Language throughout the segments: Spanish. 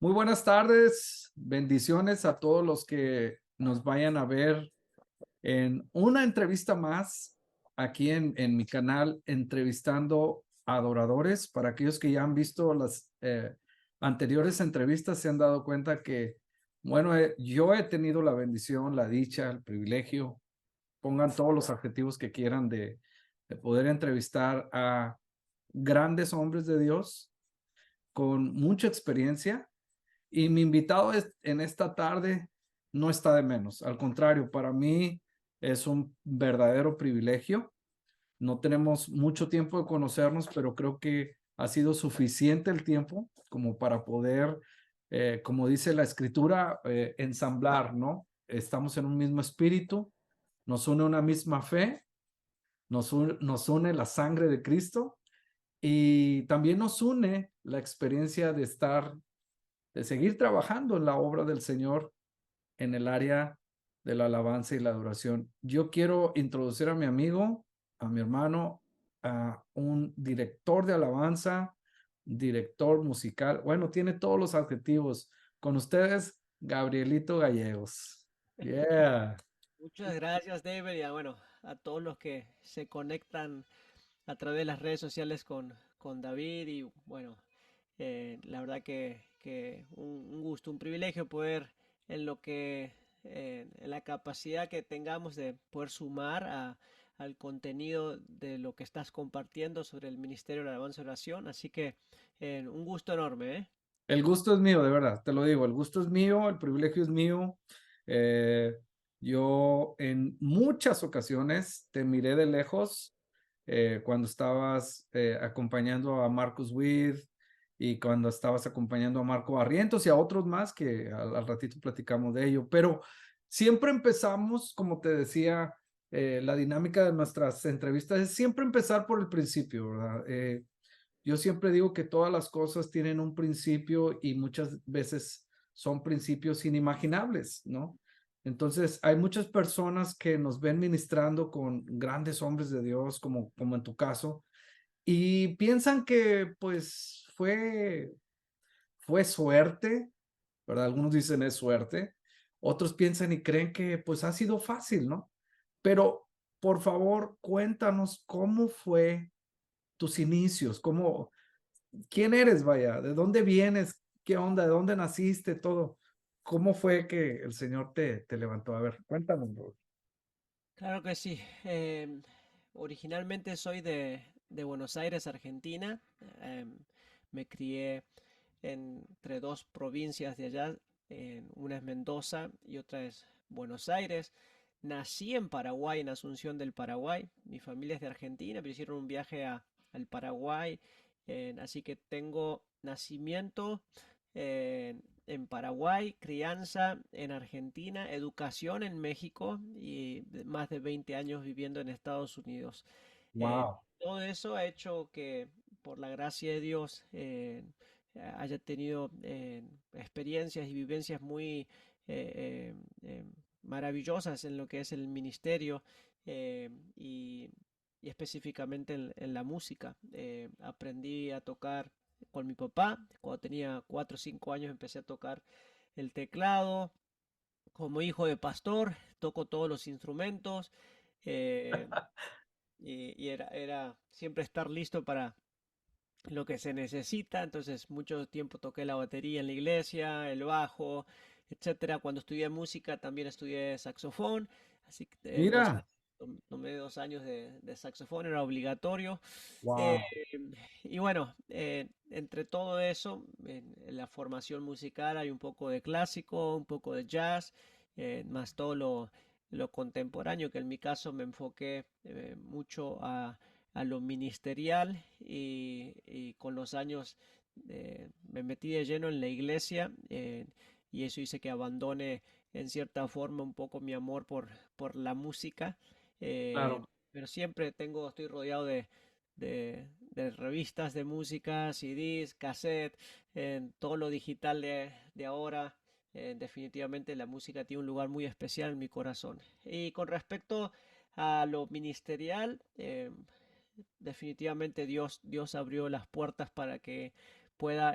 Muy buenas tardes, bendiciones a todos los que nos vayan a ver en una entrevista más aquí en mi canal, entrevistando a adoradores. Para aquellos que ya han visto las anteriores entrevistas, se han dado cuenta que, bueno, yo he tenido la bendición, la dicha, el privilegio, pongan todos los adjetivos que quieran de poder entrevistar a grandes hombres de Dios con mucha experiencia y mi invitado en esta tarde no está de menos. Al contrario, para mí es un verdadero privilegio. No tenemos mucho tiempo de conocernos, pero creo que ha sido suficiente el tiempo como para poder, como dice la escritura, ensamblar, ¿no? Estamos en un mismo espíritu, nos une una misma fe, nos une la sangre de Cristo y también nos une la experiencia de seguir trabajando en la obra del Señor en el área de la alabanza y la adoración. Yo quiero introducir a mi amigo, a mi hermano, a un director de alabanza, director musical. Bueno, tiene todos los adjetivos. Con ustedes, Gabrielito Gallegos. Yeah. Muchas gracias, David, y bueno, a todos los que se conectan a través de las redes sociales con David y bueno, la verdad que un gusto, un privilegio poder en lo que, en la capacidad que tengamos de poder sumar al contenido de lo que estás compartiendo sobre el Ministerio de la Alabanza y Oración, así que un gusto enorme, ¿eh? El gusto es mío, de verdad, te lo digo, el gusto es mío, el privilegio es mío. Eh, yo en muchas ocasiones te miré de lejos cuando estabas acompañando a Marcus Witt y cuando estabas acompañando a Marco Barrientos y a otros más que al ratito platicamos de ello, pero siempre empezamos, como te decía, la dinámica de nuestras entrevistas es siempre empezar por el principio, ¿verdad? Yo siempre digo que todas las cosas tienen un principio y muchas veces son principios inimaginables, ¿no? Entonces, hay muchas personas que nos ven ministrando con grandes hombres de Dios, como en tu caso, y piensan que pues fue suerte, ¿verdad? Algunos dicen es suerte, otros piensan y creen que pues ha sido fácil, ¿no? Pero por favor, cuéntanos cómo fue tus inicios, quién eres, vaya, de dónde vienes, qué onda, de dónde naciste, todo. ¿Cómo fue que el Señor te levantó? A ver, cuéntanos, bro. Claro que sí. Originalmente soy de Buenos Aires, Argentina. Em, Me crié entre dos provincias de allá. Una es Mendoza y otra es Buenos Aires. Nací en Paraguay, en Asunción del Paraguay. Mi familia es de Argentina, pero hicieron un viaje al Paraguay. Así que tengo nacimiento en Paraguay, crianza en Argentina, educación en México y más de 20 años viviendo en Estados Unidos. Wow. Todo eso ha hecho que, por la gracia de Dios, haya tenido experiencias y vivencias muy maravillosas en lo que es el ministerio eh, y, y específicamente en la música. Aprendí a tocar con mi papá. Cuando tenía 4 o 5 años empecé a tocar el teclado. Como hijo de pastor, toco todos los instrumentos eh, y era siempre estar listo para lo que se necesita. Entonces, mucho tiempo toqué la batería en la iglesia, el bajo, etcétera. Cuando estudié música, también estudié saxofón. Así que Mira, tomé 2 años de saxofón, era obligatorio. Eh, wow. y bueno, entre todo eso, en la formación musical hay un poco de clásico, un poco de jazz, más todo lo contemporáneo, que en mi caso me enfoqué mucho a lo ministerial y con los años me metí de lleno en la iglesia y eso hizo que abandone en cierta forma un poco mi amor por la música. eh, Claro. pero siempre estoy rodeado de revistas de música, CDs, cassette, en todo lo digital de ahora. Definitivamente la música tiene un lugar muy especial en mi corazón. Y con respecto a lo ministerial, definitivamente Dios abrió las puertas para que pueda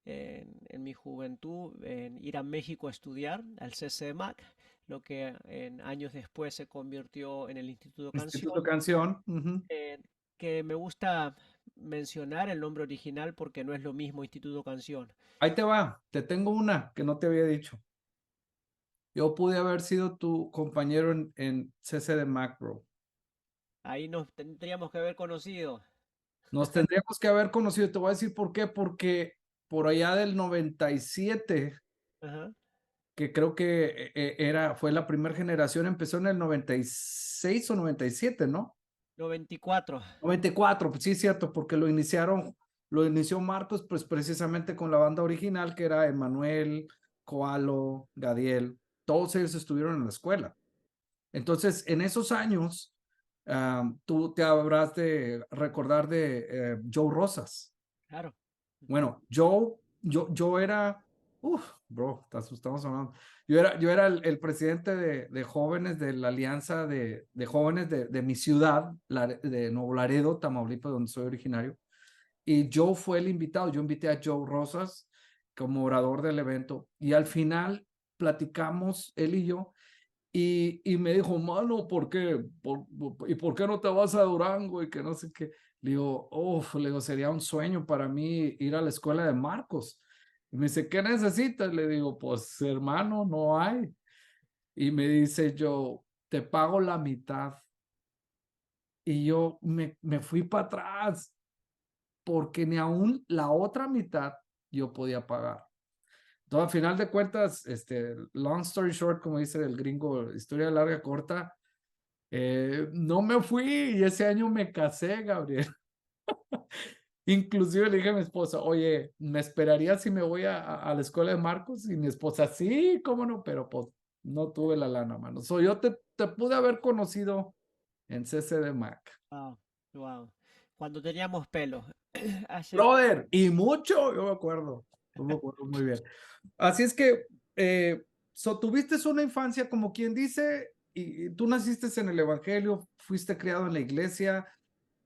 en mi juventud en ir a México a estudiar al CCMAC, lo que en años después se convirtió en el Instituto Instituto Canción, Canción. Ujú. eh, que me gusta mencionar el nombre original porque no es lo mismo Instituto Canción. Ahí te va, te tengo una que no te había dicho. Yo pude haber sido tu compañero en CC de Macro. Ahí nos tendríamos que haber conocido. Nos tendríamos que haber conocido. Te voy a decir por qué. Porque por allá del 97, Ajá. que creo que fue la primera generación, empezó en el 96 o 97, ¿no? 94. 94, pues sí, es cierto, porque lo inició Marcos, pues precisamente con la banda original, que era Emanuel, Koalo, Gadiel, todos ellos estuvieron en la escuela. Entonces, en esos años, tú te habrás de recordar de Joe Rosas. Claro. Ujú. Bueno, yo era, bro, estamos hablando. Yo era el presidente de jóvenes de la alianza de jóvenes de mi ciudad, de Nuevo Laredo, Tamaulipas, donde soy originario. Y Joe fue el invitado. Yo invité a Joe Rosas como orador del evento. Y al final platicamos, él y yo, y me dijo, mano, ¿por qué? ¿Y por qué no te vas a Durango? Y que no sé qué. Le digo, le digo, sería un sueño para mí ir a la escuela de Marcos. Y me dice, ¿qué necesitas? Le digo, pues hermano, no hay. Y me dice yo, te pago la mitad. Y yo me fui para atrás porque ni aún la otra mitad yo podía pagar. Entonces, al final de cuentas, long story short, como dice el gringo, historia larga, corta, no me fui y ese año me casé, Gabriel. Inclusive le dije a mi esposa, oye, ¿me esperaría si me voy a la escuela de Marcos? Y mi esposa, sí, cómo no, pero pues no tuve la lana, mano. Yo te pude haber conocido en CC de Mac. Wow. Wow. Cuando teníamos pelo. Hace. Brother, y mucho, yo me acuerdo muy bien. Así es que, tuviste una infancia como quien dice, y tú naciste en el Evangelio, fuiste criado en la iglesia,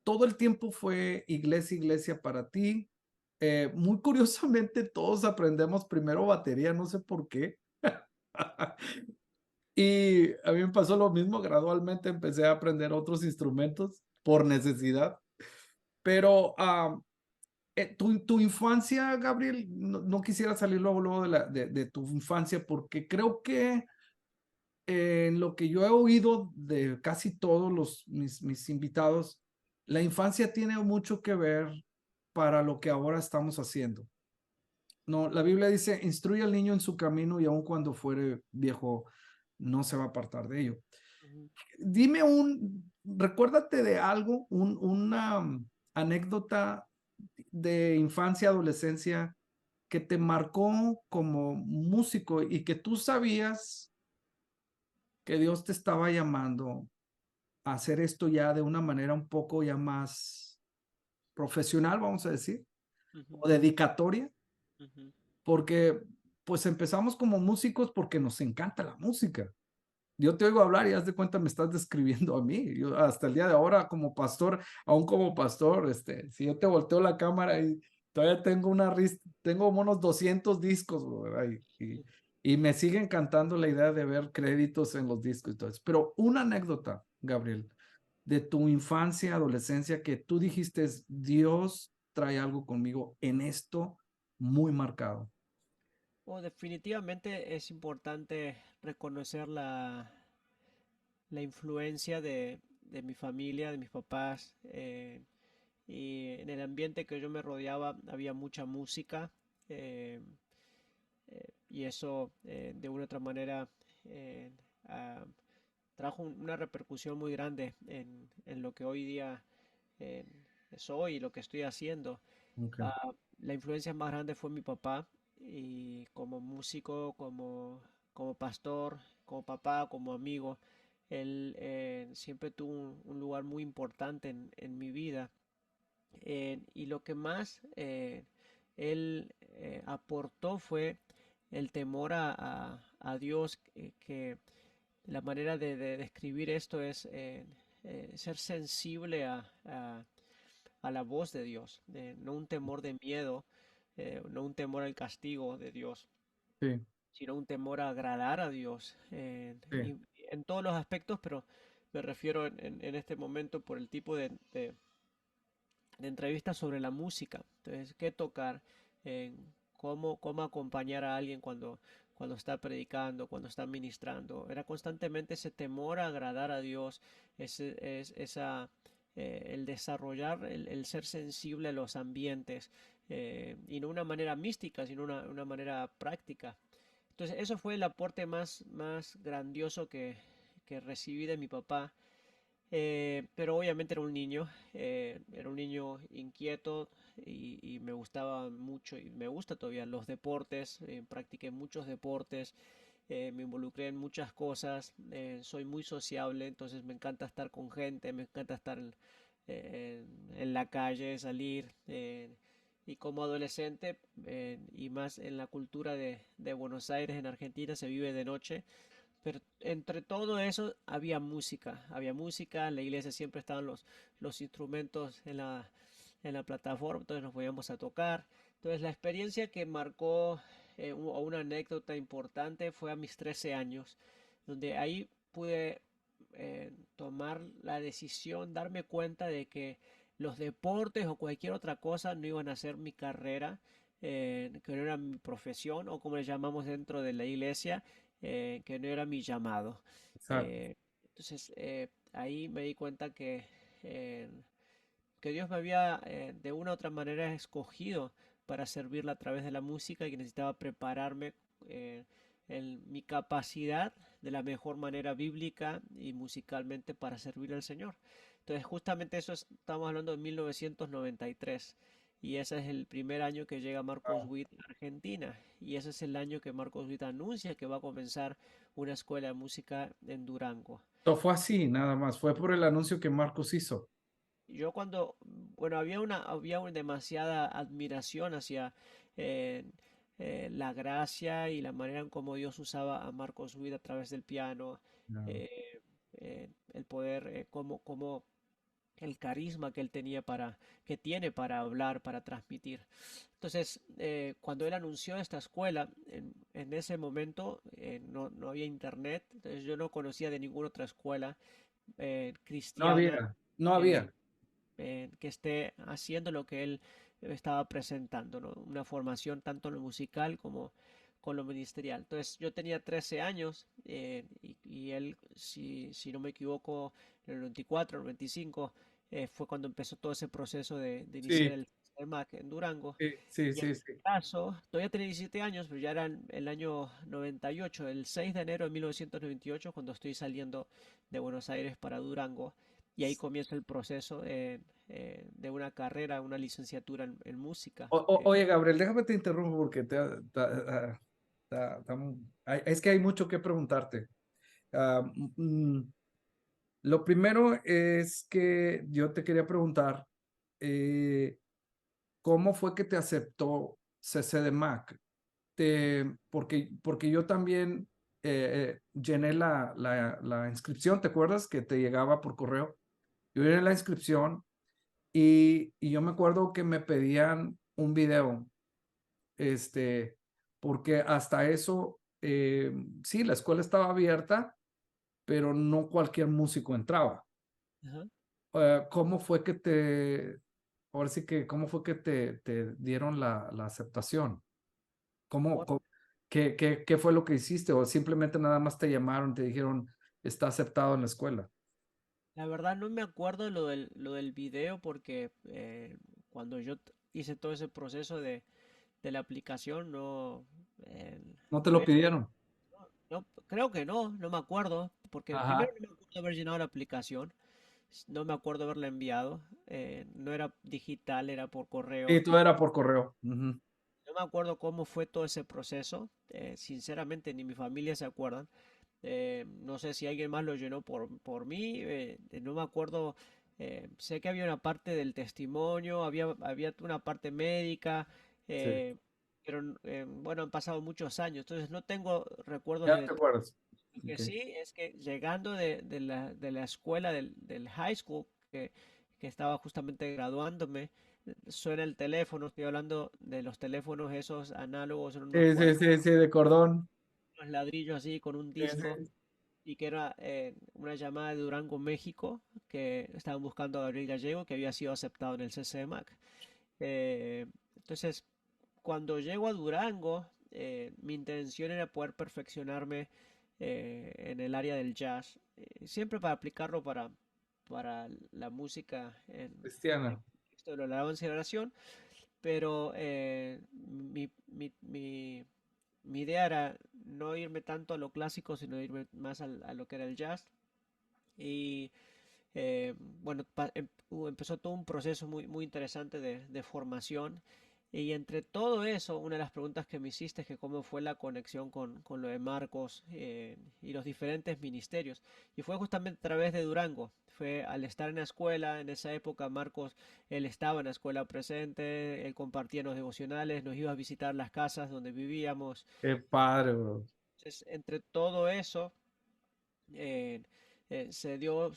todo el tiempo fue iglesia, iglesia para ti. Muy curiosamente, todos aprendemos primero batería, no sé por qué. Y a mí me pasó lo mismo, gradualmente empecé a aprender otros instrumentos por necesidad. Pero tu infancia, Gabriel, no quisiera salir luego de tu infancia, porque creo que en lo que yo he oído de casi todos mis invitados, la infancia tiene mucho que ver para lo que ahora estamos haciendo. No, la Biblia dice, instruye al niño en su camino y aun cuando fuere viejo, no se va a apartar de ello. Ujú, Dime recuérdate de algo, una anécdota de infancia, adolescencia que te marcó como músico y que tú sabías que Dios te estaba llamando a hacer esto ya de una manera un poco ya más profesional, vamos a decir, ujú, o dedicatoria, ujú. porque pues empezamos como músicos porque nos encanta la música. Yo te oigo hablar y haz de cuenta me estás describiendo a mí. Yo hasta el día de ahora como pastor, aún como pastor, si yo te volteo la cámara y todavía tengo unos 200 discos, ¿verdad? Y me sigue encantando la idea de ver créditos en los discos y todo eso. Pero una anécdota, Gabriel, de tu infancia, adolescencia, que tú dijiste, Dios trae algo conmigo en esto muy marcado. Definitivamente es importante reconocer la influencia de mi familia, de mis papás. Y en el ambiente que yo me rodeaba había mucha música. eh, y eso de una u otra manera eh, ah, trajo una repercusión muy grande en lo que hoy día eh, soy y lo que estoy haciendo. Okay. La influencia más grande fue mi papá y como músico, como pastor, como papá, como amigo, él siempre tuvo un lugar muy importante en mi vida. Y lo que más él aportó fue el temor a Dios, que la manera de describir esto es ser sensible a la voz de Dios, no un temor de miedo, no un temor al castigo de Dios, Sí, sino un temor a agradar a Dios sí, y en todos los aspectos, pero me refiero en este momento por el tipo de entrevistas sobre la música. Entonces, qué tocar, cómo acompañar a alguien cuando está predicando, cuando está ministrando. Era constantemente ese temor a agradar a Dios, esa, el desarrollar, el ser sensible a los ambientes, y no una manera mística, sino una manera práctica. Entonces, eso fue el aporte más grandioso que recibí de mi papá, pero obviamente era un niño inquieto y me gustaba mucho y me gusta todavía los deportes, practiqué muchos deportes, me involucré en muchas cosas, soy muy sociable, entonces me encanta estar con gente, me encanta estar en la calle, salir. Y como adolescente, y más en la cultura de Buenos Aires, en Argentina, se vive de noche. Pero entre todo eso había música, en la iglesia siempre estaban los instrumentos en la plataforma, entonces nos podíamos a tocar. Entonces la experiencia que marcó, o una anécdota importante fue a mis 13 años, donde ahí pude tomar la decisión, darme cuenta de que los deportes o cualquier otra cosa no iban a ser mi carrera, que no era mi profesión o como le llamamos dentro de la iglesia, que no era mi llamado. exacto. Entonces ahí me di cuenta eh, que Dios me había de una u otra manera escogido para servirle a través de la música y que necesitaba prepararme eh, en mi capacidad de la mejor manera bíblica y musicalmente para servir al Señor. Entonces justamente estamos hablando de 1993 y ese es el primer año que llega Marcos Wow. Witt a Argentina y ese es el año que Marcos Witt anuncia que va a comenzar una escuela de música en Durango. No fue así, nada más. Fue por el anuncio que Marcos hizo. Yo cuando, bueno, demasiada admiración hacia eh, la gracia y la manera en cómo Dios usaba a Marcos Witt a través del piano, No. el poder, como el carisma que él que tiene para hablar, para transmitir. Entonces, cuando él anunció esta escuela, en ese momento no había internet, entonces yo no conocía de ninguna otra escuela No cristiana había, no que había. que esté haciendo lo que él estaba presentando, ¿no? Una formación tanto en lo musical como con lo ministerial. Entonces yo tenía 13 años, y él, si no me equivoco, en el 94, 95, fue cuando empezó todo ese proceso de iniciar Sí, el MAC en Durango. sí, Y en sí, mi sí. caso, todavía tenía 17 años, pero ya era el año 98, el 6 de enero de 1998, cuando estoy saliendo de Buenos Aires para Durango. Y ahí comienza el proceso de una carrera, una licenciatura en música. Oye, Gabriel, déjame te interrumpo porque es que hay mucho que preguntarte. Ah, lo primero es que yo te quería preguntar, eh, ¿cómo fue que te aceptó CCDMAC? Porque yo también llené la inscripción, ¿te acuerdas? Que te llegaba por correo. Yo llené la inscripción y yo me acuerdo que me pedían un video, este, porque hasta eso, sí, la escuela estaba abierta, pero no cualquier músico entraba. Ajá. ¿Cómo fue que ahora sí que, cómo fue que te dieron la aceptación? ¿Cómo, Bueno, qué fue lo que hiciste? ¿O simplemente nada más te llamaron, te dijeron, está aceptado en la escuela? la verdad no me acuerdo lo del video porque cuando yo hice todo ese proceso de la aplicación, eh, ¿No te no lo había, pidieron? creo que no me acuerdo, porque primero Ajá. no me acuerdo haber llenado la aplicación, no me acuerdo haberla enviado, no era digital, era por Sí, correo. todo era por correo. Ujú. No me acuerdo cómo fue todo ese proceso, sinceramente ni mi familia se acuerdan. No sé si alguien más lo llenó por mí, no me acuerdo. Sé que había una parte del testimonio, había una parte médica, Sí. eh, pero bueno, han pasado muchos años, entonces no tengo recuerdos Ya de te detalle. acuerdas. Lo que Ok. sí es que llegando de la escuela, del high school, que estaba justamente graduándome, suena el teléfono, estoy hablando de los teléfonos esos análogos, eran unos Sí, sí, cuadros, sí, sí, de cordón. unos ladrillos así con un Sí, disco, sí. y que era una llamada de Durango, México, que estaban buscando a Gabriel Gallego, que había sido aceptado en el CCMAC. Entonces, cuando llego a Durango, mi intención era poder perfeccionarme en el área del jazz, siempre para aplicarlo para la música en Cristiana. el contexto de la alabanza y la oración, pero mi idea era no irme tanto a lo clásico, sino irme más a lo que era el jazz. Y bueno, empezó todo un proceso muy interesante de formación. Y entre todo eso, una de las preguntas que me hiciste es que cómo fue la conexión con lo de Marcos y los diferentes ministerios. Y fue justamente a través de Durango. Fue al estar en la escuela, en esa época Marcos, él estaba en la escuela presente, él compartía los devocionales, nos iba a visitar las casas donde vivíamos. Qué padre, bro. Entonces, entre todo eso, eh, se dio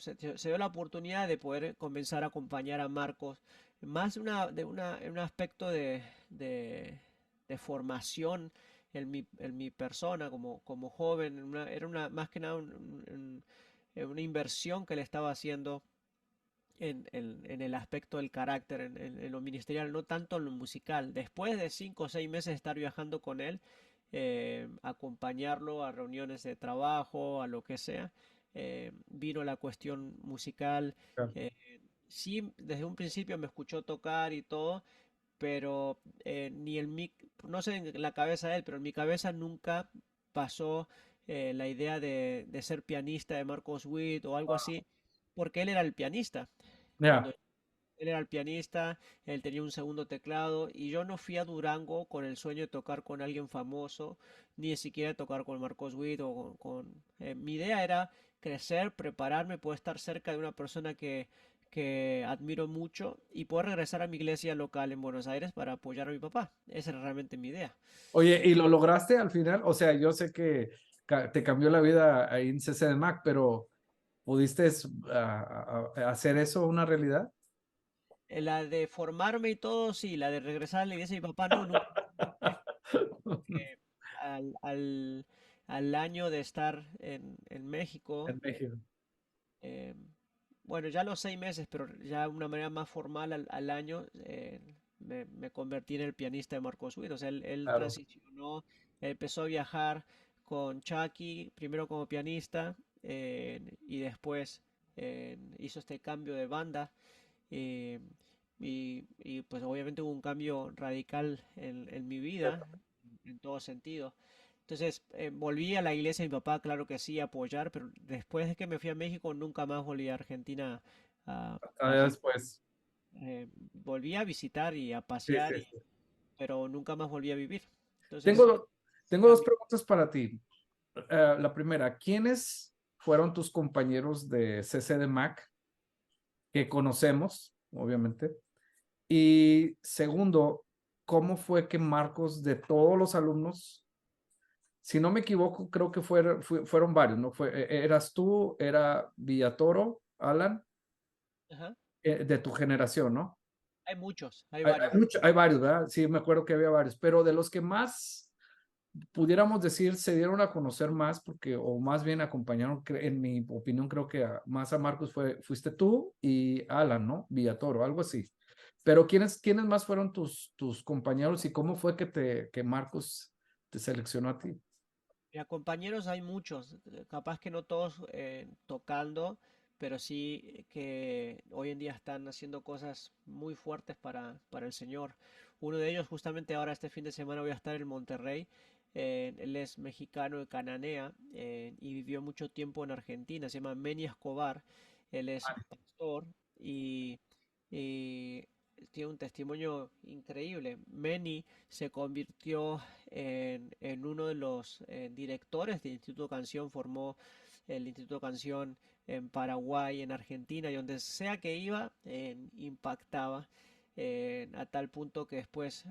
la oportunidad de poder comenzar a acompañar a Marcos, más en un aspecto de formación en mi persona como joven, era más que nada una inversión que le estaba haciendo en el aspecto del carácter, en lo ministerial, no tanto en lo musical. Después de 5 o 6 meses de estar viajando con él, acompañarlo a reuniones de trabajo, a lo que sea, vino la cuestión musical. eh, sí, desde un principio me escuchó tocar y todo, pero ni en mi, no sé en la cabeza de él, pero en mi cabeza nunca pasó la idea de ser pianista de Marcos Witt o algo así, porque él era el pianista. Cuando Ya. él era el pianista, él tenía un segundo teclado y yo no fui a Durango con el sueño de tocar con alguien famoso, ni de siquiera tocar con Marcos Witt mi idea era crecer, prepararme, poder estar cerca de una persona que admiro mucho y poder regresar a mi iglesia local en Buenos Aires para apoyar a mi papá. Esa era realmente mi idea. Oye, ¿y lo lograste al final? O sea, yo sé que te cambió la vida ahí en CCDMAC, pero ¿pudiste hacer eso una realidad? La de formarme y todo, sí, la de regresar a la iglesia de mi papá, no, nunca que al, al, al año de estar en México, En México. eh, bueno, ya los 6 meses, pero ya de una manera más formal al año, me convertí en el pianista de Marcos Witt. O sea, él Claro. transicionó, empezó a viajar con Chucky, primero como pianista, y después hizo este cambio de banda. eh, y pues obviamente hubo un cambio radical en mi vida, en todo sentido. Entonces volví a la iglesia de mi papá, claro que sí, a apoyar, pero después de que me fui a México nunca más volví a Argentina a Hasta después. volví a visitar y a Sí, pasear, sí, sí. pero nunca más volví a vivir. Tengo, Entonces, tengo dos cambio. preguntas para ti. La primera, ¿quiénes fueron tus compañeros de CCDMAC que conocemos, obviamente? Y segundo, ¿cómo fue que Marcos, de todos los alumnos, si no me equivoco, creo que fueron varios, ¿no? Eras tú, era Villatoro, Alan, Ajá. de tu generación, ¿no? Hay muchos, hay varios. Hay varios, ¿verdad? Sí, me acuerdo que había varios, pero de los que más pudiéramos decir se dieron a conocer más, porque, o más bien acompañaron, en mi opinión, creo que más a Marcos fuiste tú y Alan, ¿no? Villatoro, algo así. Pero ¿quiénes más fueron tus compañeros y cómo fue que Marcos te seleccionó a ti? Mira, compañeros hay muchos, capaz que no todos tocando, pero sí que hoy en día están haciendo cosas muy fuertes para el Señor. Uno de ellos, justamente ahora este fin de semana voy a estar en Monterrey. Él es mexicano de Cananea y vivió mucho tiempo en Argentina. Se llama Meni Escobar. Él es pastor y, y tiene un testimonio increíble. Meni se convirtió en uno de los directores del Instituto Canción, formó el Instituto Canción en Paraguay, en Argentina, y donde sea que iba, impactaba. A tal punto que después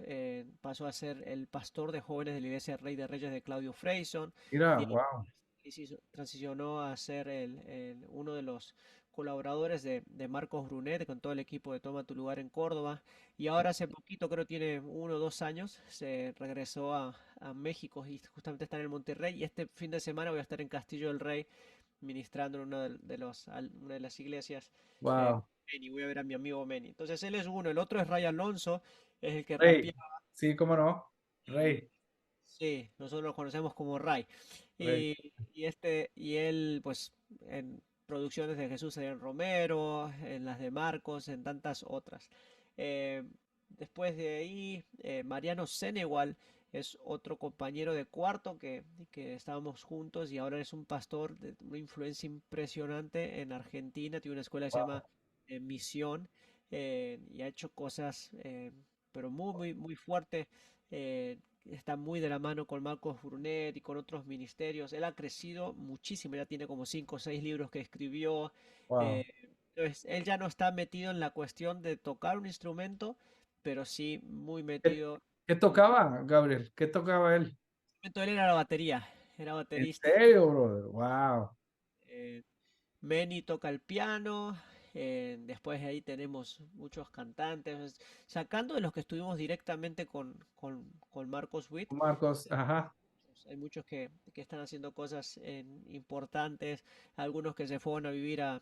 pasó a ser el pastor de jóvenes de la Iglesia Rey de Reyes de Claudio Freyson, Mira, y wow. transicionó a ser uno de los colaboradores de Marcos Brunet, con todo el equipo de Toma tu lugar en Córdoba. Y ahora hace poquito, creo tiene 1 o 2 años, se regresó a México y justamente está en el Monterrey. Y este fin de semana voy a estar en Castillo del Rey ministrando en una de las iglesias. Wow. Y voy a ver a mi amigo Manny. Entonces él es uno, el otro es Ray Alonso, es el que Rey. rapea. Sí, cómo no. Y, Rey. sí, nosotros lo conocemos como Ray. Rey. Y él, pues, en producciones de Jesús Adrián Romero, en las de Marcos, en tantas otras. Eh, Después de ahí, Mariano Senegal es otro compañero de cuarto que estábamos juntos y ahora es un pastor de una influencia impresionante en Argentina. Tiene una escuela que se llama Misión y ha hecho cosas, pero muy, muy, muy fuerte. Está muy de la mano con Marcos Brunet y con otros ministerios. Él ha crecido muchísimo, ya tiene como 5 o 6 libros que escribió. Wow. eh, entonces, él ya no está metido en la cuestión de tocar un instrumento, pero sí muy ¿Qué, metido qué en el tocaba, Gabriel? ¿Qué tocaba él? instrumento. De él era la batería, era ¿En baterista. serio, brother? Wow. Eh, Manny toca el piano. Después de ahí tenemos muchos cantantes. Sacando de los que estuvimos directamente con Marcos Witt. Marcos, ajá. Hay muchos que están haciendo cosas importantes, algunos que se fueron a vivir a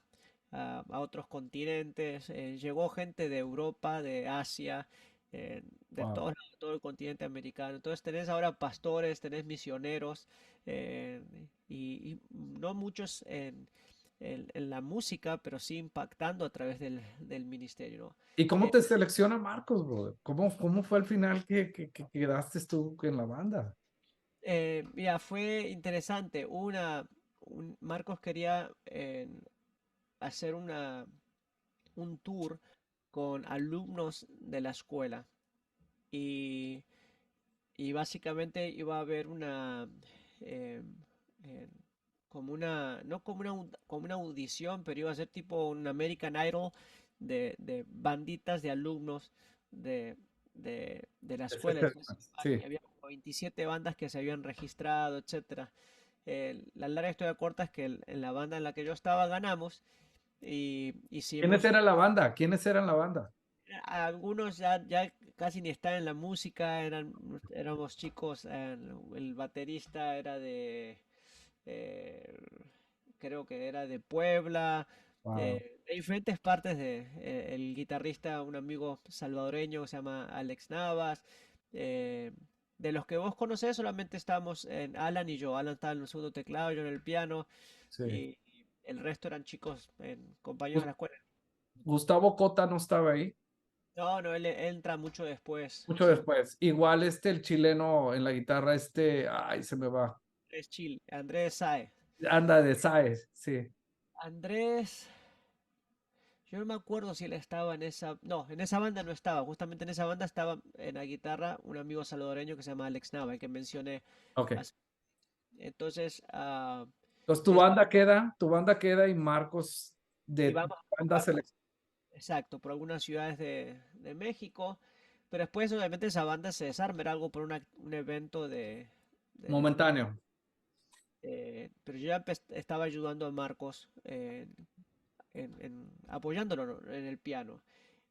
otros continentes. Llegó gente de Europa, de Asia, de Wow. todo el continente americano. Entonces tenés ahora pastores, tenés misioneros, eh, y no muchos en la música, pero sí impactando a través del ministerio, ¿no? ¿Y cómo te selecciona Marcos, brother? ¿Cómo fue al final que quedaste tú en la banda? Mira, fue interesante. Marcos quería hacer un tour con alumnos de la escuela y, y básicamente iba a haber eh, eh, no como una audición, pero iba a ser tipo un American Idol de banditas de alumnos de, de la escuela. Entonces, Sí. había como 27 bandas que se habían registrado, etcétera. La larga historia corta es que en la banda en la que yo estaba ganamos y ¿Quiénes hicimos, eran la banda? ¿Quiénes eran la banda? algunos ya casi ni están en la música, éramos chicos. El baterista era eh, creo que era de Puebla, Wow. de diferentes partes el guitarrista, un amigo salvadoreño que se llama Alex Navas. eh, de los que vos conocés solamente estábamos en Alan y yo. Alan estaba en el segundo teclado, yo en el piano Sí. y el resto eran chicos, compañeros de Gus- la escuela. Gustavo Cota no estaba ahí. No, no, él entra mucho después. Mucho Sí, después. Igual el chileno en la guitarra, ay, se me va. es Chile. Andrés Saez. Anda de Saez, sí. Andrés, yo no me acuerdo si él estaba en esa. No, en esa banda no estaba. Justamente en esa banda estaba en la guitarra un amigo salvadoreño que se llama Alex Nava, el que mencioné Ok. hace. Entonces, Entonces des- tu banda queda y Marcos y de vamos a banda tocar, selección. exacto, por algunas ciudades de México. Pero después, obviamente, esa banda se desarma, era algo por un evento de- Momentáneo. pero yo ya estaba ayudando a Marcos, apoyándolo, ¿no?, en el piano.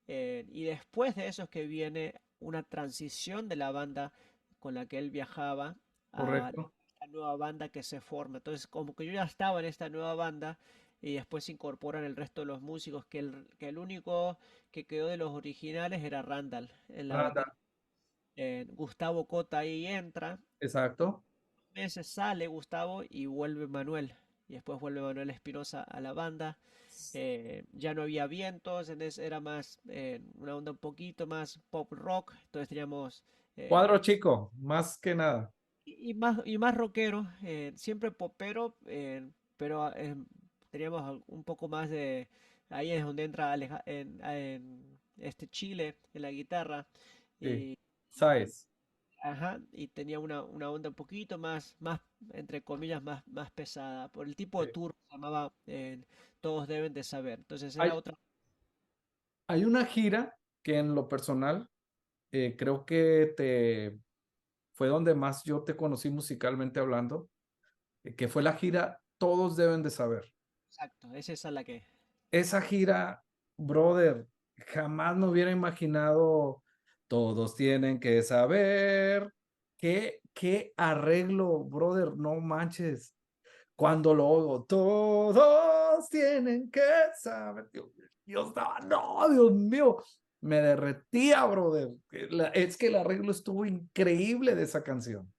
Y después de eso es que viene una transición de la banda con la que él viajaba a Correcto. la nueva banda que se forma. Entonces, como que yo ya estaba en esta nueva banda y después se incorporan el resto de los músicos, que el único que quedó de los originales era Randall en la Randa. batería. Gustavo Cota ahí entra, Exacto. meses sale Gustavo y vuelve Manuel. Y después vuelve Manuel Espinosa a la banda. Ya no había vientos, era más una onda un poquito más pop rock, entonces teníamos Cuadro eh, chico, más que nada. y más rockero, siempre popero, pero teníamos un poco más ahí es donde entra en Chile en la guitarra Sí. y, Saez. ajá, y tenía una onda un poquito más, entre comillas, más pesada, por el tipo de Sí. tour que se llamaba Todos deben de saber, entonces era Hay, otra. hay una gira que en lo personal creo que fue donde más yo te conocí musicalmente hablando, que fue la gira Todos deben de saber. Exacto, es esa la que. esa gira, brother, jamás me hubiera imaginado, todos tienen que saber qué arreglo, brother, no manches. Cuando lo oigo, todos tienen que saber. Yo estaba, no, Dios mío, me derretía, brother. Es que el arreglo estuvo increíble de esa canción.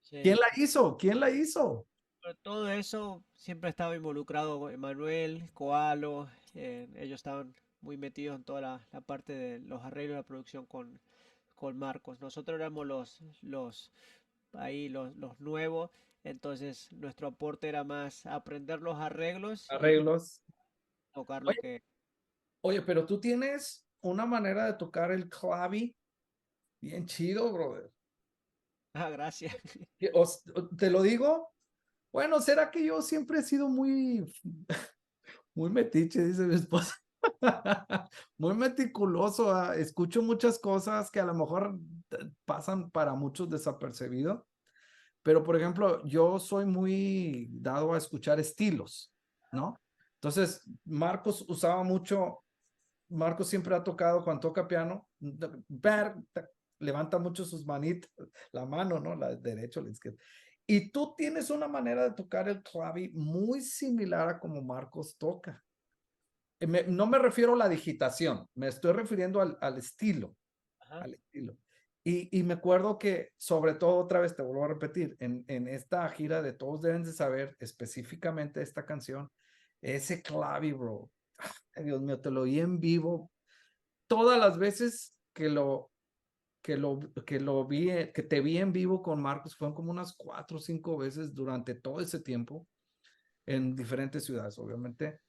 ¿Quién Sí. la hizo? ¿Quién la hizo? Pero todo eso siempre estaba involucrado Emanuel, Koalo, ellos estaban muy metidos en toda la parte de los arreglos de la producción con Marcos. Nosotros éramos los nuevos, entonces nuestro aporte era más aprender los arreglos y Arreglos. tocar lo Oye, que... oye, pero tú tienes una manera de tocar el clavi bien chido, brother. Ah, gracias. Te lo digo, bueno, ¿será que yo siempre he sido muy metiche, dice mi esposa? Muy meticuloso, escucho muchas cosas que a lo mejor pasan para muchos desapercibido, pero por ejemplo, yo soy muy dado a escuchar estilos, ¿no? Entonces, Marcos siempre ha tocado cuando toca piano, levanta mucho sus manitas, la mano, ¿no? La derecha, la izquierda. Y tú tienes una manera de tocar el clavi muy similar a como Marcos toca. No me refiero a la digitación, me estoy refiriendo al estilo, Ajá. al estilo. Y me acuerdo que, sobre todo, otra vez te vuelvo a repetir, en esta gira de Todos Deben de Saber, específicamente esta canción, ese clavi, bro, ay, Dios mío, te lo oí en vivo todas las veces que te vi en vivo con Marcos, fueron como unas 4 o 5 veces durante todo ese tiempo en diferentes ciudades, obviamente.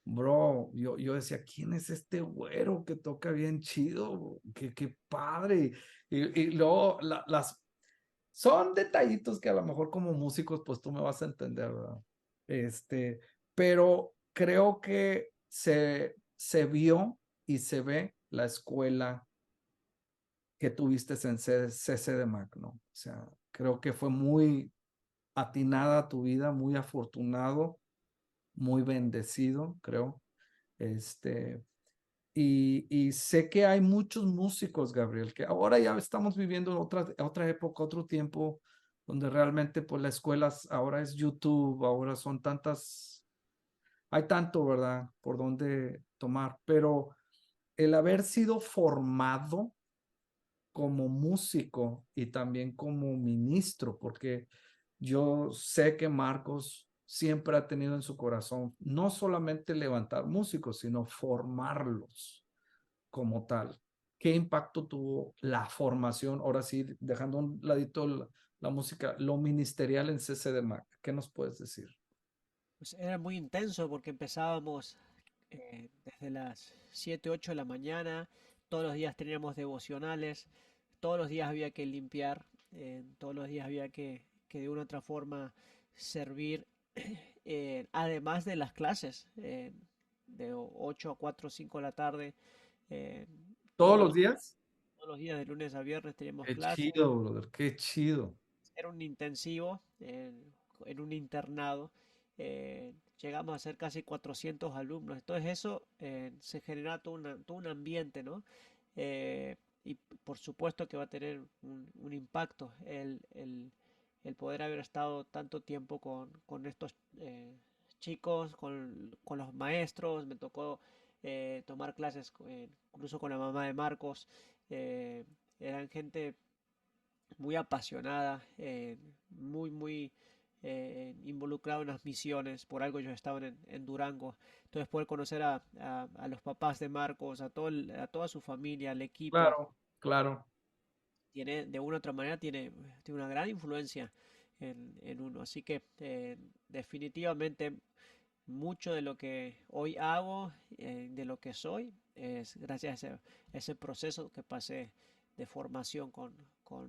Bro, yo decía, ¿quién es este güero que toca bien chido? Qué padre. Y luego son detallitos que a lo mejor como músicos, pues tú me vas a entender, ¿verdad? Este, pero creo que se vio y se ve la escuela que tuviste en CCDMAC, ¿no? O sea, creo que fue muy atinada tu vida, muy afortunado, muy bendecido, creo. Este, y sé que hay muchos músicos, Gabriel, que ahora ya estamos viviendo otra época, otro tiempo, donde realmente pues las escuelas ahora es YouTube, ahora son hay tanto, ¿verdad? Por dónde tomar, pero el haber sido formado como músico y también como ministro, porque yo sé que Marcos siempre ha tenido en su corazón no solamente levantar músicos, sino formarlos como tal. ¿Qué impacto tuvo la formación? Ahora sí, dejando a un ladito la música, lo ministerial en CCDMAC. ¿Qué nos puedes decir? Pues era muy intenso porque empezábamos desde las 7 8 de la mañana, todos los días teníamos devocionales, todos los días había que limpiar, todos los días había que de una u otra forma servir, además de las clases, de 8 a 4 o 5 de la tarde, eh, ¿Todos todos los los, días? todos los días de lunes a viernes teníamos Qué clases, chido, brother, qué chido. era un intensivo en un internado. Llegamos a ser casi 400 alumnos. Entonces eso se genera todo un ambiente, ¿no? Y por supuesto que va a tener un impacto el poder haber estado tanto tiempo con estos chicos, con los maestros. Me tocó tomar clases incluso con la mamá de Marcos. eh, Eran gente muy apasionada, muy involucrado en las misiones. Por algo ellos estaban en Durango. Entonces poder conocer a los papás de Marcos, a toda su familia, al equipo, Claro, claro. tiene, de una u otra manera tiene una gran influencia en uno. Así que definitivamente mucho de lo que hoy hago, de lo que soy, es gracias a ese proceso que pasé de formación con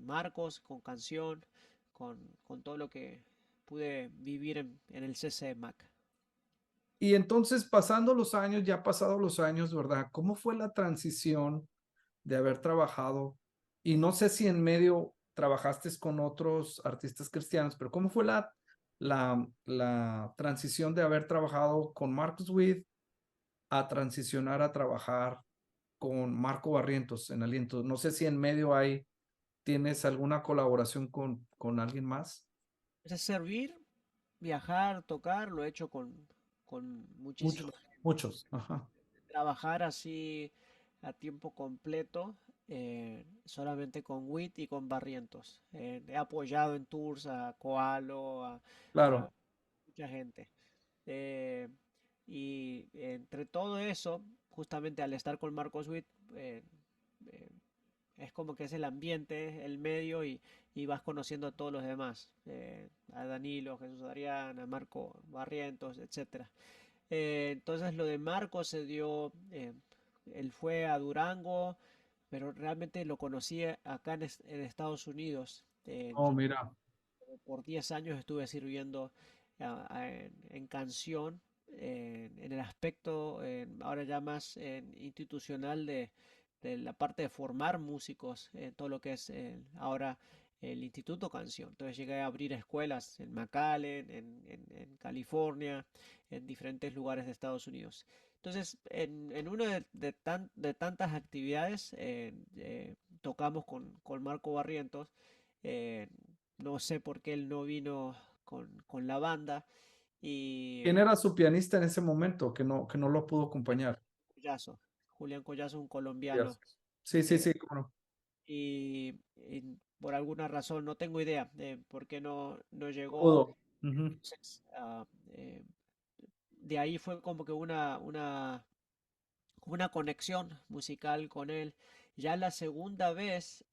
Marcos, con canción, con todo lo que pude vivir en el CCMAC. Y entonces, pasando los años, ya pasados los años, ¿verdad? ¿Cómo fue la transición de haber trabajado? Y no sé si en medio trabajaste con otros artistas cristianos, pero ¿cómo fue la transición de haber trabajado con Marcus Witt a transicionar a trabajar con Marco Barrientos en Aliento? No sé si en medio tienes alguna colaboración con alguien más. Es servir, viajar, tocar, lo he hecho con muchísima Muchos, gente. muchos. Ajá. Trabajar así a tiempo completo, solamente con WIT y con Barrientos. He apoyado en tours a Koalo, a Claro. mucha gente. Eh, y entre todo eso, justamente al estar con Marcos Witt, eh, eh, es como que es el ambiente, el medio y vas conociendo a todos los demás, a Danilo, Jesús Adrián, a Marco Barrientos, etcétera. Entonces lo de Marco se dio, él fue a Durango, pero realmente lo conocí acá en Estados Unidos. Oh, Yo mira. por 10 años estuve sirviendo en canción, en el aspecto ahora ya más institucional de la parte de formar músicos, todo lo que es ahora el Instituto Canción. Entonces llegué a abrir escuelas en McAllen, en California, en diferentes lugares de Estados Unidos. Entonces, en una de tantas actividades, tocamos con Marco Barrientos. eh, no sé por qué él no vino con la banda. Y ¿Quién era su pianista en ese momento que no lo pudo acompañar? Collazo, Julián Collazo, un colombiano. Yes. Sí, sí, eh, sí, cómo no. y por alguna razón, no tengo idea de por qué no No llegó. pudo. Ujú. Entonces, eh, de ahí fue como que una conexión musical con él. Ya la segunda vez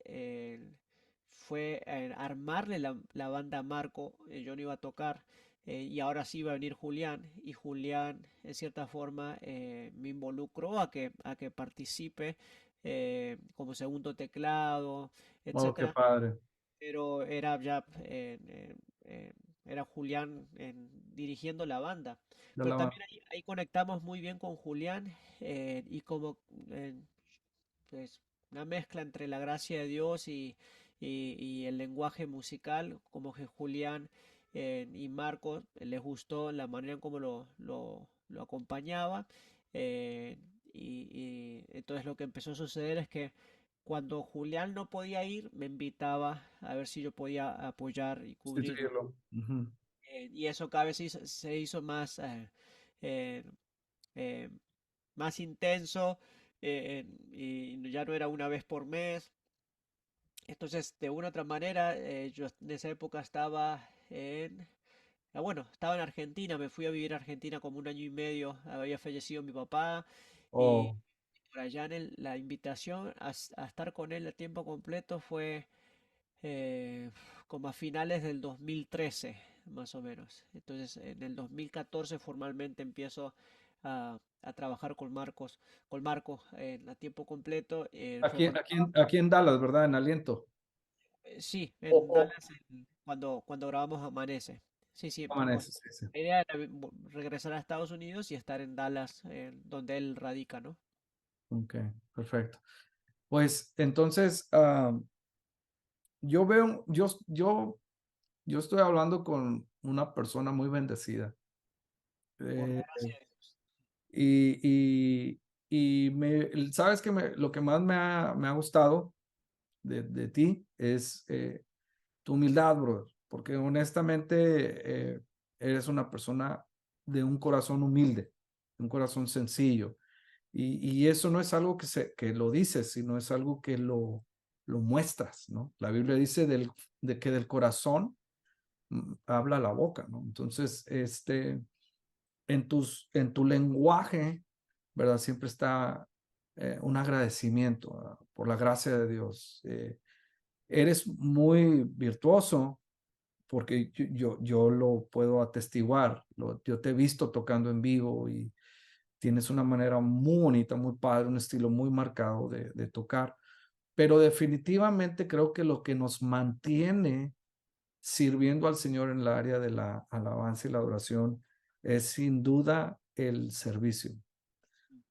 fue armarle la banda a Marco, yo no iba a tocar, y ahora sí iba a venir Julián, y Julián en cierta forma me involucró a que participe como segundo teclado, Oh, qué etcétera, padre. pero era ya era Julián dirigiendo la banda. De Pero la también ahí conectamos muy bien con Julián y como eh, pues, una mezcla entre la gracia de Dios y el lenguaje musical, como que Julián y Marco les gustó la manera en cómo lo acompañaba. eh, y entonces lo que empezó a suceder es que cuando Julián no podía ir, me invitaba a ver si yo podía apoyar y cubrirlo. sustituirlo. Ujú. Y eso cada vez se hizo más, eh, eh, más intenso y ya no era una vez por mes. Entonces, de una u otra manera, yo en esa época estaba estaba en Argentina, me fui a vivir a Argentina como un año y medio, había fallecido mi papá y Oh, por allá la invitación a estar con él a tiempo completo fue eh, como a finales del 2013, más o menos. Entonces, en el 2014 formalmente empiezo a trabajar con Marco a tiempo completo. Fue aquí, aquí en Dallas, ¿verdad? En Aliento. sí, Oh, en oh. Dallas, cuando grabamos Amanece. Sí, sí, Amanece, sí, sí. la idea era regresar a Estados Unidos y estar en Dallas, donde él radica, ¿no? Ok, perfecto. Pues entonces, yo veo, yo estoy hablando con una persona muy bendecida. Por la Eh, gracia de Dios. y, sabes que lo que más me ha gustado de ti es tu humildad, brother, porque honestamente eres una persona de un corazón humilde, de un corazón sencillo. Y eso no es algo que lo dices, sino es algo que lo muestras, ¿no? La Biblia dice de que del corazón habla la boca, ¿no? Entonces, en tu lenguaje, ¿verdad? Siempre está un agradecimiento por la gracia de Dios. Eres muy virtuoso porque yo lo puedo atestiguar. Yo te he visto tocando en vivo y tienes una manera muy bonita, muy padre, un estilo muy marcado de tocar. Pero definitivamente creo que lo que nos mantiene sirviendo al Señor en el área de la alabanza y la adoración es sin duda el servicio.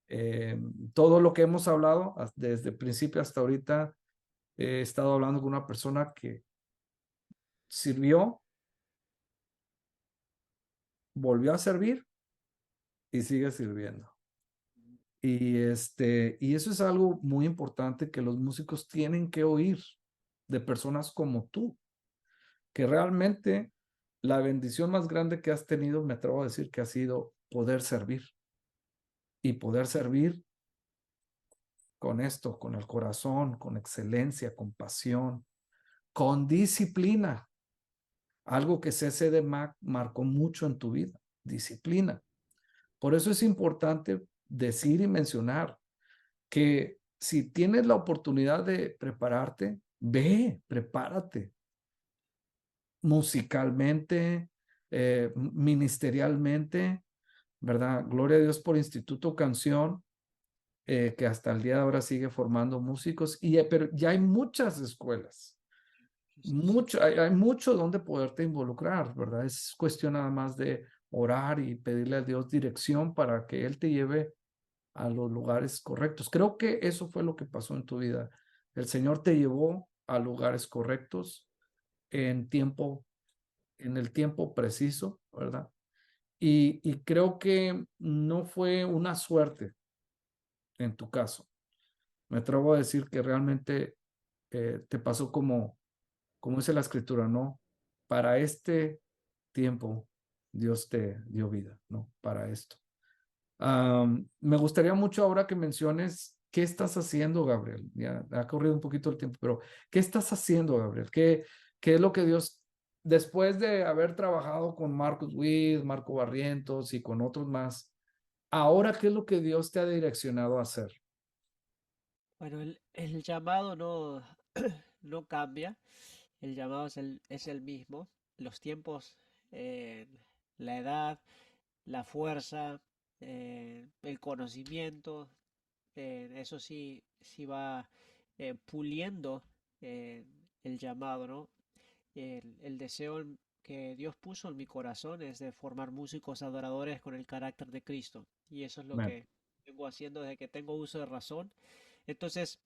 Eh, Todo lo que hemos hablado desde el principio hasta ahorita, he estado hablando con una persona que sirvió, volvió a servir y sigue sirviendo. Y eso es algo muy importante que los músicos tienen que oír de personas como tú, que realmente la bendición más grande que has tenido, me atrevo a decir que ha sido poder servir y poder servir con esto, con el corazón, con excelencia, con pasión, con disciplina, algo que CCD marcó mucho en tu vida, disciplina. Por eso es importante decir y mencionar que si tienes la oportunidad de prepararte, ve, prepárate musicalmente, ministerialmente, ¿verdad? Gloria a Dios por Instituto Canción, que hasta el día de ahora sigue formando músicos, pero ya hay muchas escuelas, Jesús. hay mucho donde poderte involucrar, ¿verdad? Es cuestión nada más de orar y pedirle a Dios dirección para que Él te lleve a los lugares correctos. Creo que eso fue lo que pasó en tu vida. El Señor te llevó a lugares correctos en tiempo, en el tiempo preciso, ¿verdad? Y creo que no fue una suerte en tu caso. Me atrevo a decir que realmente te pasó como dice la escritura, ¿no? Para este tiempo Dios te dio vida, ¿no? Para esto. Me gustaría mucho ahora que menciones qué estás haciendo, Gabriel. Ya ha corrido un poquito el tiempo, pero ¿qué estás haciendo, Gabriel? ¿Qué es lo que Dios, después de haber trabajado con Marcos Witt, Marco Barrientos y con otros más, ahora qué es lo que Dios te ha direccionado a hacer? Bueno, el llamado no, no cambia, el llamado es el mismo. Los tiempos, eh, la edad, la fuerza, el conocimiento, eso sí, sí va puliendo eh, el llamado, ¿no? El deseo que Dios puso en mi corazón es de formar músicos adoradores con el carácter de Cristo. Y eso es lo Amén. que vengo haciendo desde que tengo uso de razón. Entonces,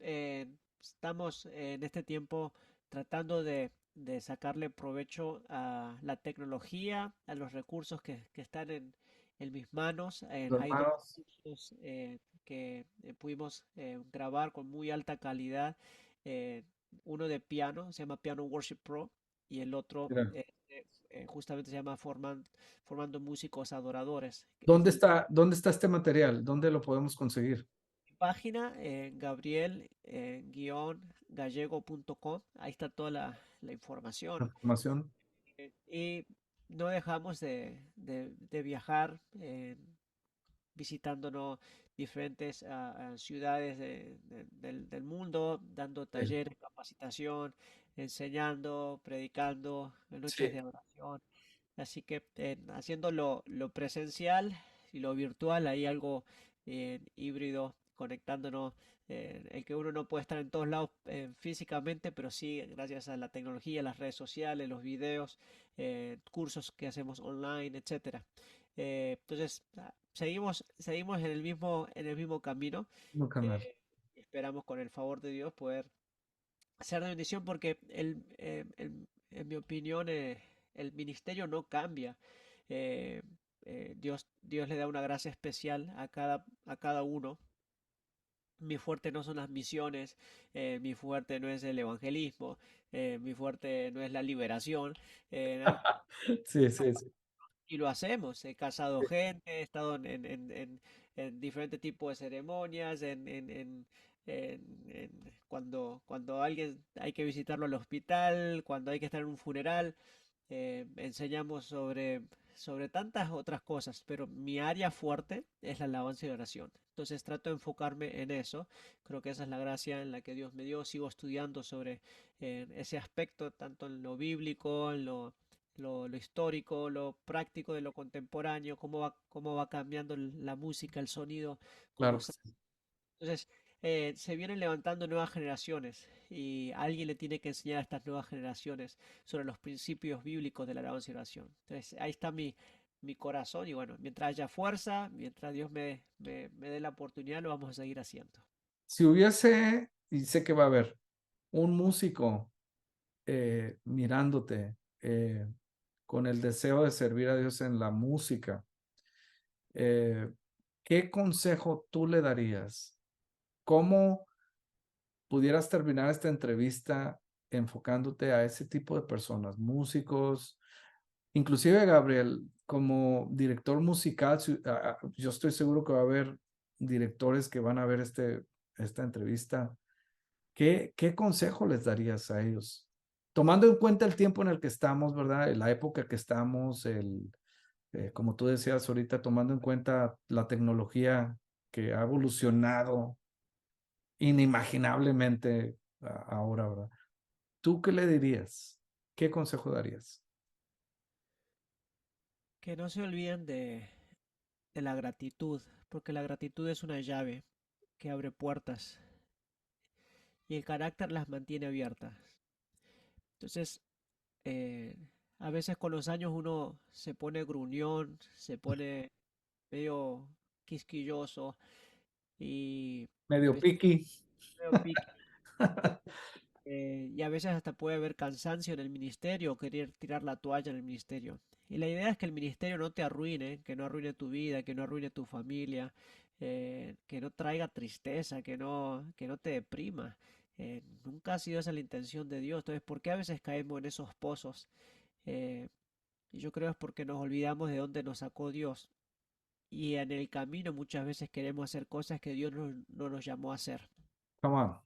estamos en este tiempo tratando de sacarle provecho a la tecnología, a los recursos que están en mis manos. Hay dos Hermanos, cursos que pudimos grabar con muy alta calidad. eh, Uno de piano, se llama Piano Worship Pro, y el otro mira, justamente se llama Formando Músicos Adoradores. ¿dónde está este material? ¿Dónde lo podemos conseguir? Página gabriel-gallego.com, ahí está toda la La información. información. Y no dejamos de viajar, visitándonos diferentes ciudades del mundo, dando Sí, talleres, capacitación, enseñando, predicando, noches sí, de oración. Así que haciendo lo presencial y lo virtual, hay algo híbrido, conectándonos, el que uno no puede estar en todos lados físicamente, pero sí gracias a la tecnología, las redes sociales, los videos, cursos que hacemos online, etcétera. Entonces, seguimos en el mismo camino. no, canal. Esperamos con el favor de Dios poder ser de bendición porque en mi opinión el ministerio no cambia. Eh, Dios le da una gracia especial a cada uno. Mi fuerte no son las misiones, mi fuerte no es el evangelismo, mi fuerte no es la liberación. eh, Sí, sí, sí. y lo hacemos. He casado gente, he estado en diferentes tipos de ceremonias, cuando alguien hay que visitarlo al hospital, cuando hay que estar en un funeral, enseñamos sobre tantas otras cosas, pero mi área fuerte es la alabanza y oración. Entonces trato de enfocarme en eso. Creo que esa es la gracia en la que Dios me dio. Sigo estudiando sobre ese aspecto, tanto en lo bíblico, en lo histórico, lo práctico de lo contemporáneo, cómo va cambiando la música, el sonido con Claro. los años. Entonces, se vienen levantando nuevas generaciones y alguien le tiene que enseñar a estas nuevas generaciones sobre los principios bíblicos de la alabanza y oración. Entonces, ahí está mi corazón y bueno, mientras haya fuerza, mientras Dios me dé la oportunidad, lo vamos a seguir haciendo. Si hubiese, y sé que va a haber, un músico mirándote con el deseo de servir a Dios en la música, eh, ¿qué consejo tú le darías? ¿Cómo pudieras terminar esta entrevista enfocándote a ese tipo de personas, músicos, inclusive Gabriel, como director musical, yo estoy seguro que va a haber directores que van a ver esta entrevista. ¿Qué consejo les darías a ellos? Tomando en cuenta el tiempo en el que estamos, ¿verdad? La época que estamos, como tú decías ahorita, tomando en cuenta la tecnología que ha evolucionado inimaginablemente ahora, ¿verdad? ¿Tú qué le dirías? ¿Qué consejo darías? Que no se olviden de la gratitud, porque la gratitud es una llave que abre puertas y el carácter las mantiene abiertas. Entonces, eh, a veces con los años uno se pone gruñón, se pone medio quisquilloso y Medio empieza piqui. medio pique. Y a veces hasta puede haber cansancio en el ministerio o querer tirar la toalla en el ministerio. Y la idea es que el ministerio no te arruine, que no arruine tu vida, que no arruine tu familia, que no traiga tristeza, que no te deprima. Nunca ha sido esa la intención de Dios. Entonces, ¿por qué a veces caemos en esos pozos? Eh, y yo creo es porque nos olvidamos de dónde nos sacó Dios. Y en el camino muchas veces queremos hacer cosas que Dios no nos llamó a hacer. Come on.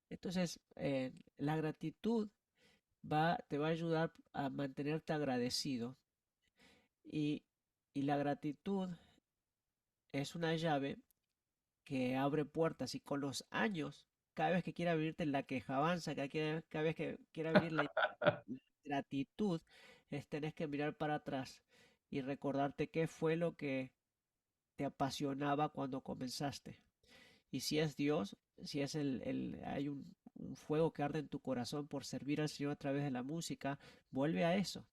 Entonces, la gratitud te va a ayudar a mantenerte agradecido y, y la gratitud es una llave que abre puertas y con los años, cada vez que quiera venirte la quejabanza, cada vez que quiera venir la gratitud, tenés que mirar para atrás y recordarte qué fue lo que te apasionaba cuando comenzaste. Y si es Dios, si es hay un fuego que arde en tu corazón por servir al Señor a través de la música, vuelve a eso.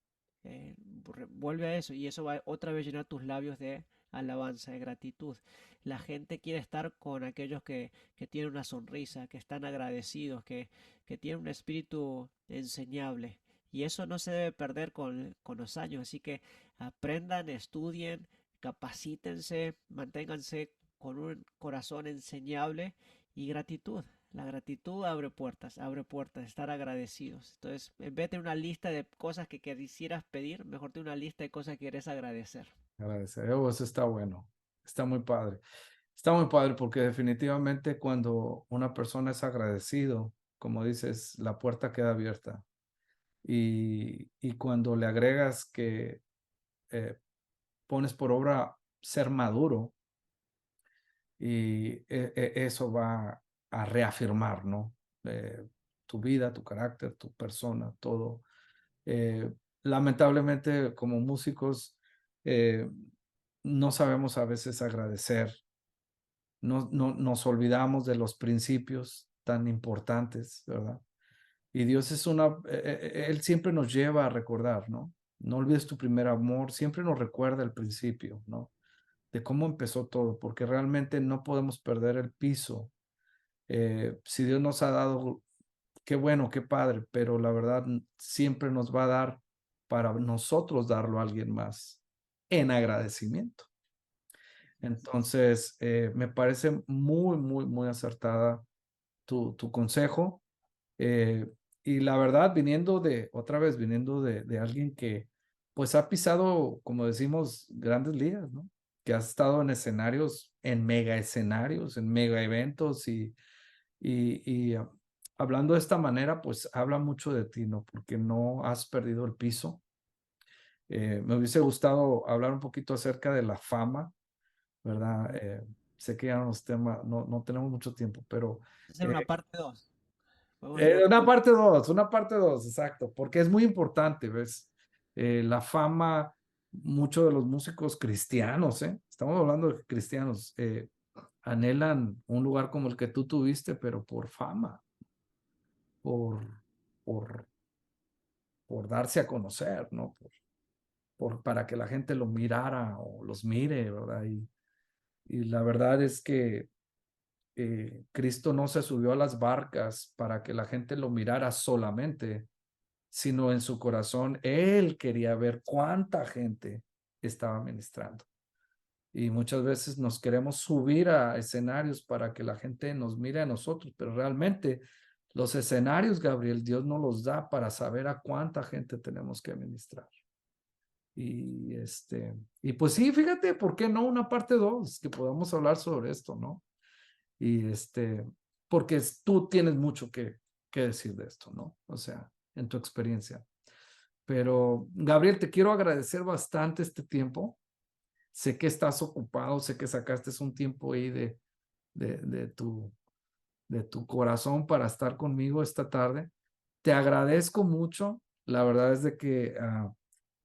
Vuelve a eso y eso va otra vez a llenar tus labios de alabanza, de gratitud. La gente quiere estar con aquellos que tienen una sonrisa, que están agradecidos, que tienen un espíritu enseñable. Y eso no se debe perder con los años. Así que aprendan, estudien, capacítense, manténganse con un corazón enseñable y gratitud. La gratitud abre puertas, estar agradecidos. Entonces, en vez de una lista de cosas que quisieras pedir, mejor de una lista de cosas que quieres agradecer. Agradecer. Oh, eso está bueno. Está muy padre. Está muy padre porque definitivamente cuando una persona es agradecido, como dices, la puerta queda abierta. Y cuando le agregas que eh, pones por obra ser maduro, y eso va a reafirmar, ¿no? Tu vida, tu carácter, tu persona, todo. Eh, Lamentablemente, como músicos, eh, no sabemos a veces agradecer, no nos olvidamos de los principios tan importantes, ¿verdad? Y Dios Él siempre nos lleva a recordar, ¿no? No olvides tu primer amor, siempre nos recuerda el principio, ¿no? De cómo empezó todo, porque realmente no podemos perder el piso. Si Dios nos ha dado, qué bueno, qué padre, pero la verdad siempre nos va a dar para nosotros darlo a alguien más en agradecimiento. Entonces, me parece muy, muy, muy acertada tu consejo. Eh, y la verdad, otra vez, viniendo de alguien que pues ha pisado, como decimos, grandes ligas, ¿no? Que has estado en escenarios, en mega escenarios, en mega eventos y hablando de esta manera, pues habla mucho de ti, ¿no? Porque no has perdido el piso. Me hubiese gustado hablar un poquito acerca de la fama, ¿verdad? Sé que ya no tenemos mucho tiempo, pero Hacer eh, una parte 2. Podemos hacer una una parte dos, exacto, porque es muy importante, ¿ves? La fama, muchos de los músicos cristianos, ¿eh? Estamos hablando de cristianos, anhelan un lugar como el que tú tuviste, pero por fama, por, por, por darse a conocer, ¿no? Para que la gente lo mirara o los mire, ¿verdad? Y la verdad es que Cristo no se subió a las barcas para que la gente lo mirara solamente, sino en su corazón, Él quería ver cuánta gente estaba ministrando. y muchas veces nos queremos subir a escenarios para que la gente nos mire a nosotros, pero realmente los escenarios, Gabriel, Dios nos los da para saber a cuánta gente tenemos que ministrar. Y pues sí, fíjate, ¿por qué no una parte 2 que podamos hablar sobre esto, ¿no? Y porque tú tienes mucho que decir de esto, ¿no? O sea, en tu experiencia. Pero, Gabriel, te quiero agradecer bastante este tiempo. Sé que estás ocupado, sé que sacaste un tiempo ahí de, de tu, de tu corazón para estar conmigo esta tarde. Te agradezco mucho. La verdad es de que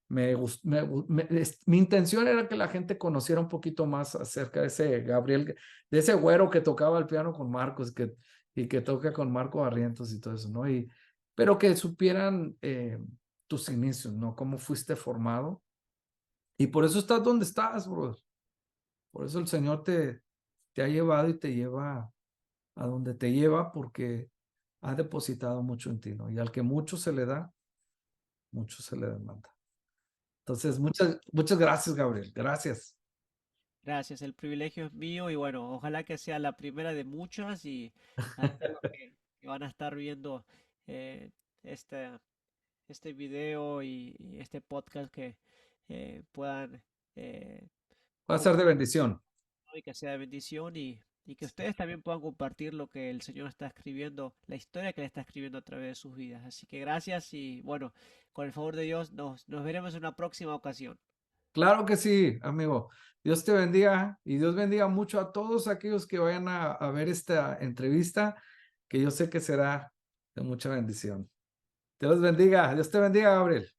mi intención era que la gente conociera un poquito más acerca de ese Gabriel, de ese güero que tocaba el piano con Marcos y que toca con Marco Barrientos y todo eso, ¿no? Pero que supieran tus inicios, ¿no? Cómo fuiste formado. Y por eso estás donde estás, bro. Por eso el Señor te ha llevado y te lleva a donde te lleva porque ha depositado mucho en ti, ¿no? Y al que mucho se le da, mucho se le demanda. Entonces, muchas gracias, Gabriel. Gracias. Gracias, el privilegio es mío y bueno, ojalá que sea la primera de muchas y a todos los que van a estar viendo eh, este, este video y este podcast que puedan eh, Va a ser de bendición. y que sea de bendición y que ustedes también puedan compartir lo que el Señor está escribiendo, la historia que Él está escribiendo a través de sus vidas. Así que gracias y bueno, con el favor de Dios nos veremos en una próxima ocasión. Claro que sí, amigo. Dios te bendiga y Dios bendiga mucho a todos aquellos que vayan a ver esta entrevista, que yo sé que será de mucha bendición. Dios bendiga. Dios te bendiga, Gabriel.